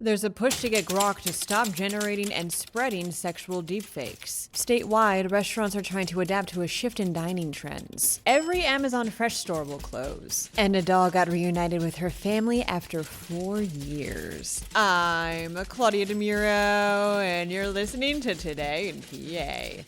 There's a push to get Grok to stop generating and spreading sexual deepfakes. Statewide, restaurants are trying to adapt to a shift in dining trends. Every Amazon Fresh store will close. And a dog got reunited with her family after 4 years. I'm Claudia Dimuro, and you're listening to Today in PA.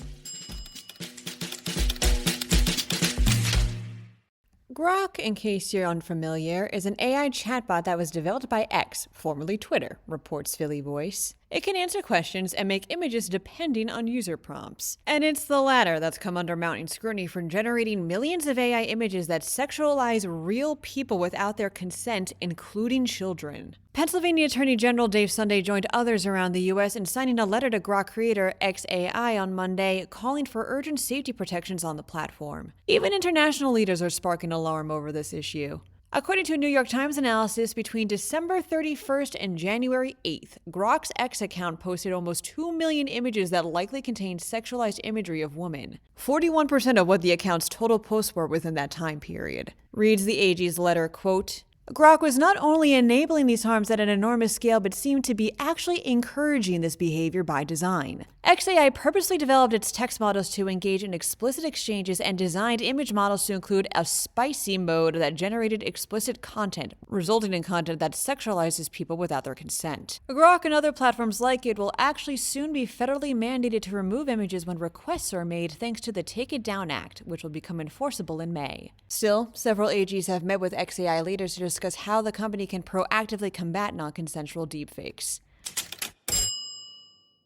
Grok, in case you're unfamiliar, is an AI chatbot that was developed by X, formerly Twitter, reports Philly Voice. It can answer questions and make images depending on user prompts. And it's the latter that's come under mounting scrutiny for generating millions of AI images that sexualize real people without their consent, including children. Pennsylvania Attorney General Dave Sunday joined others around the U.S. in signing a letter to Grok creator XAI on Monday, calling for urgent safety protections on the platform. Even international leaders are sparking alarm over this issue. According to a New York Times analysis, between December 31st and January 8th, Grok's X account posted almost 2 million images that likely contained sexualized imagery of women. 41% of what the account's total posts were within that time period. Reads the AG's letter, quote, Grok was not only enabling these harms at an enormous scale, but seemed to be actually encouraging this behavior by design. XAI purposely developed its text models to engage in explicit exchanges and designed image models to include a spicy mode that generated explicit content, resulting in content that sexualizes people without their consent. Grok and other platforms like it will actually soon be federally mandated to remove images when requests are made thanks to the Take It Down Act, which will become enforceable in May. Still, several AGs have met with XAI leaders to discuss how the company can proactively combat non-consensual deepfakes.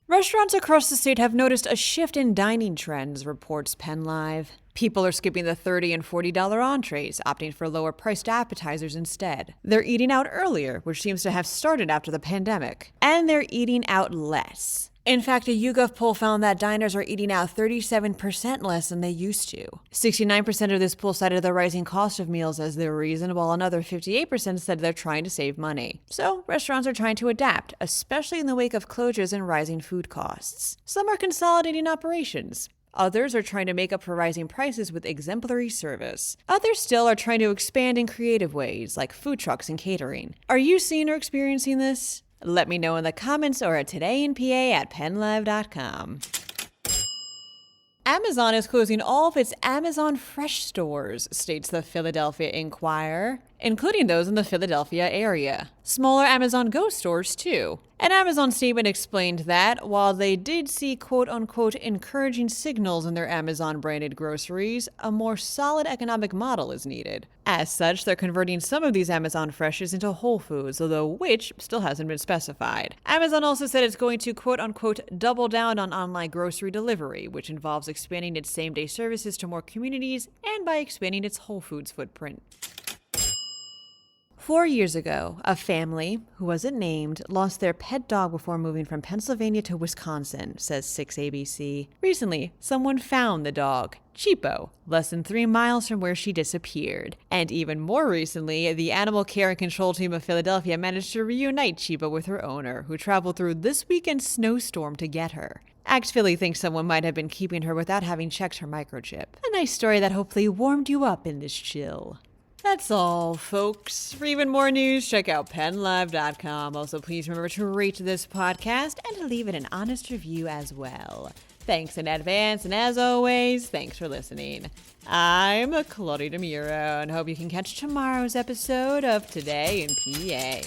Restaurants across the state have noticed a shift in dining trends, reports PennLive. People are skipping the $30 and $40 entrees, opting for lower-priced appetizers instead. They're eating out earlier, which seems to have started after the pandemic. And they're eating out less. In fact, a YouGov poll found that diners are eating out 37% less than they used to. 69% of this poll cited the rising cost of meals as the reason, while another 58% said they're trying to save money. So, restaurants are trying to adapt, especially in the wake of closures and rising food costs. Some are consolidating operations. Others are trying to make up for rising prices with exemplary service. Others still are trying to expand in creative ways, like food trucks and catering. Are you seeing or experiencing this? Let me know in the comments or at todayinpa@PennLive.com. Amazon is closing all of its Amazon Fresh stores, states the Philadelphia Inquirer, including those in the Philadelphia area. Smaller Amazon Go stores, too. An Amazon statement explained that, while they did see quote-unquote encouraging signals in their Amazon-branded groceries, a more solid economic model is needed. As such, they're converting some of these Amazon Freshes into Whole Foods, although which still hasn't been specified. Amazon also said it's going to quote-unquote double down on online grocery delivery, which involves expanding its same-day services to more communities and by expanding its Whole Foods footprint. 4 years ago, a family, who wasn't named, lost their pet dog before moving from Pennsylvania to Wisconsin, says 6ABC. Recently, someone found the dog, Cheapo, less than 3 miles from where she disappeared. And even more recently, the Animal Care and Control Team of Philadelphia managed to reunite Cheapo with her owner, who traveled through this weekend's snowstorm to get her. Act Philly thinks someone might have been keeping her without having checked her microchip. A nice story that hopefully warmed you up in this chill. That's all, folks. For even more news, check out PennLive.com. Also, please remember to rate this podcast and to leave it an honest review as well. Thanks in advance, and as always, thanks for listening. I'm Claudia Dimuro, and hope you can catch tomorrow's episode of Today in PA.